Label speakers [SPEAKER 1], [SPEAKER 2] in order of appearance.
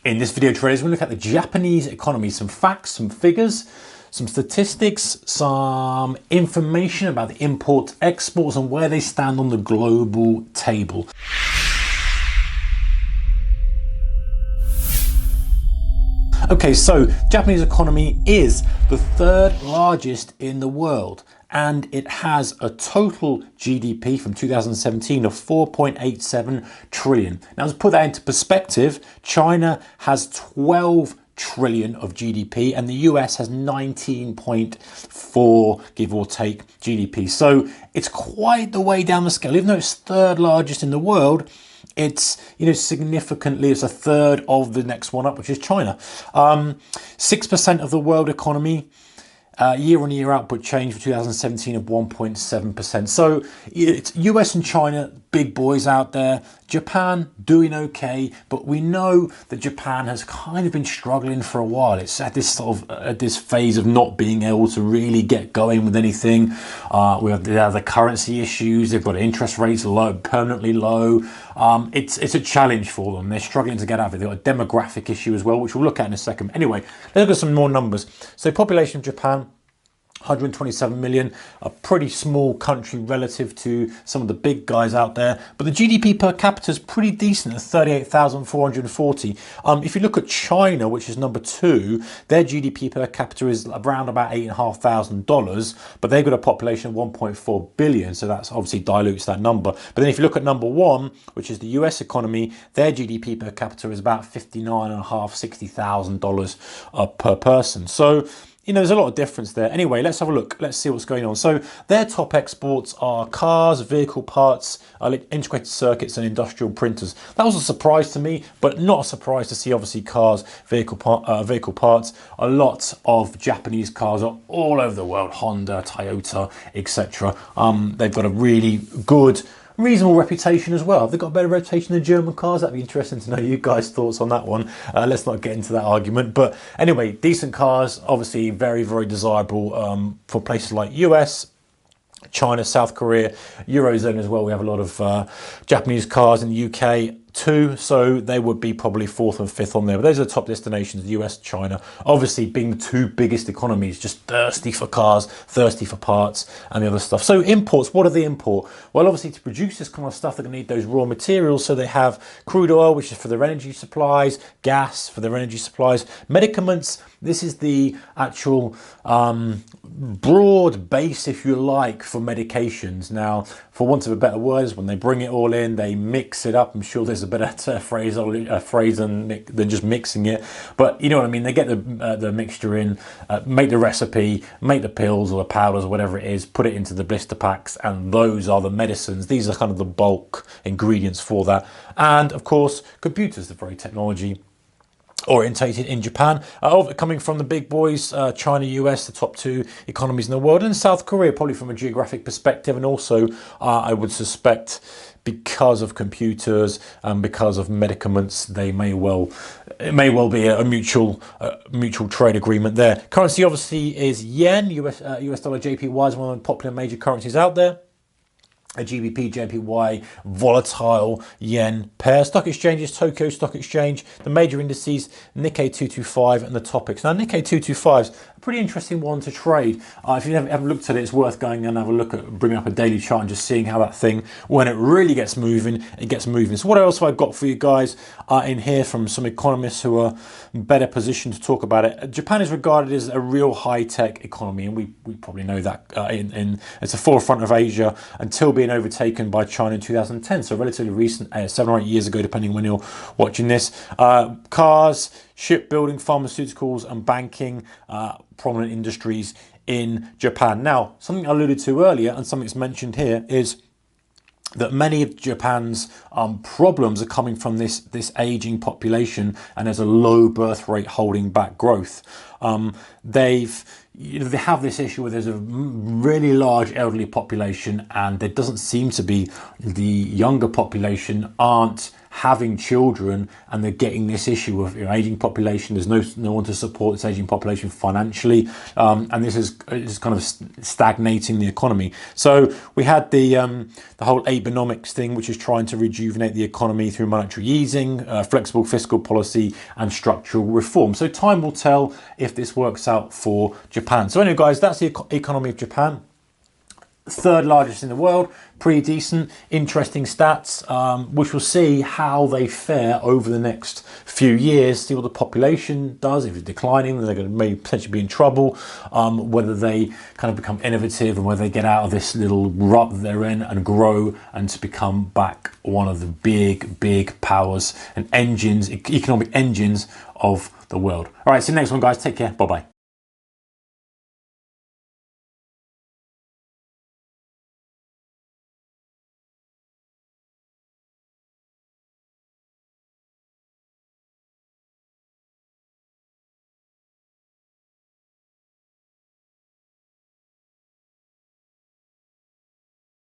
[SPEAKER 1] In this video, traders, we'll look at the Japanese economy, some facts, some figures, some statistics, some information about the imports, exports, and where they stand on the global table. Okay, so Japanese economy is the third largest in the world, and it has a total GDP from 2017 of 4.87 trillion. Now, to put that into perspective, China has 12 trillion of GDP and the US has 19.4, give or take, GDP. So it's quite the way down the scale. Even though it's third largest in the world, it's, significantly, it's a third of the next one up, which is China. 6% of the world economy. Year on year output change for 2017 of 1.7%. So it's US and China, big boys out there. Japan doing okay, but we know that Japan has kind of been struggling for a while. It's at this this phase of not being able to really get going with anything. We have the currency issues. They've got interest rates low, permanently low. It's a challenge for them. They're struggling to get out of it. They've got a demographic issue as well, which we'll look at in a second. Anyway, let's look at some more numbers. So population of Japan, 127 million, a pretty small country relative to some of the big guys out there. But the GDP per capita is pretty decent at 38,440. If you look at China, which is number 2, their GDP per capita is around about $8,500, but they've got a population of 1.4 billion. So that's obviously dilutes that number. But then if you look at number 1, which is the US economy, their GDP per capita is about $59,500, $60,000 per person. So, there's a lot of difference there. Anyway, let's have a look. Let's see what's going on. So their top exports are cars, vehicle parts, integrated circuits and industrial printers. That was a surprise to me, but not a surprise to see obviously cars, vehicle parts. A lot of Japanese cars are all over the world, Honda, Toyota, etc. They've got a really good, reasonable reputation as well. Have they got a better reputation than German cars? That'd be interesting to know you guys' thoughts on that one. Let's not get into that argument. But anyway, decent cars, obviously very, very desirable for places like US, China, South Korea, Eurozone as well. We have a lot of Japanese cars in the UK too, so they would be probably 4th and 5th on there. But those are the top destinations, the US, China, obviously being the 2 biggest economies, just thirsty for cars, thirsty for parts and the other stuff. So imports, what do they import? Well, obviously to produce this kind of stuff, they're going to need those raw materials. So they have crude oil, which is for their energy supplies, gas for their energy supplies, medicaments. This is the actual broad base, if you like, for medications. Now, for want of a better word, when they bring it all in, they mix it up. I'm sure there's a better phrase than just mixing it, but you know what I mean. They get the mixture in, make the recipe, make the pills or the powders or whatever it is, put it into the blister packs, and those are the medicines. These are kind of the bulk ingredients for that. And of course, computers, the very technology orientated in Japan, coming from the big boys, China, US, the top 2 economies in the world, and South Korea, probably from a geographic perspective, and also I would suspect because of computers and because of medicaments, it may well be a mutual trade agreement there. Currency obviously is yen. US dollar JPY is one of the popular major currencies out there. A GBP, JPY, volatile yen pair. Stock exchanges, Tokyo Stock Exchange, the major indices, Nikkei 225 and the topics. Now, Nikkei 225 is a pretty interesting one to trade. If you haven't looked at it, it's worth going and have a look at, bringing up a daily chart and just seeing how that thing, when it really gets moving, it gets moving. So what else have I got for you guys in here from some economists who are better positioned to talk about it? Japan is regarded as a real high-tech economy, and we probably know that it's the forefront of Asia until being overtaken by China in 2010, so relatively recent, 7 or 8 years ago, depending when you're watching this. Cars, shipbuilding, pharmaceuticals and banking, prominent industries in Japan. Now, something I alluded to earlier and something that's mentioned here is that many of Japan's problems are coming from this aging population, and there's a low birth rate holding back growth. They have this issue where there's a really large elderly population, and there doesn't seem to be, the younger population aren't having children, and they're getting this issue of aging population. There's no one to support this aging population financially, and this is kind of stagnating the economy. So we had the whole Abenomics thing, which is trying to rejuvenate the economy through monetary easing, flexible fiscal policy, and structural reform. So time will tell if this works out for Japan. So anyway, guys, that's the economy of Japan. Third largest in the world, pretty decent, interesting stats, which we'll see how they fare over the next few years, see what the population does. If it's declining, then they're going to maybe potentially be in trouble, whether they kind of become innovative and whether they get out of this little rut that they're in and grow and to become back one of the big powers and engines, economic engines of the world. All right, see you next one, guys. Take care. Bye-bye.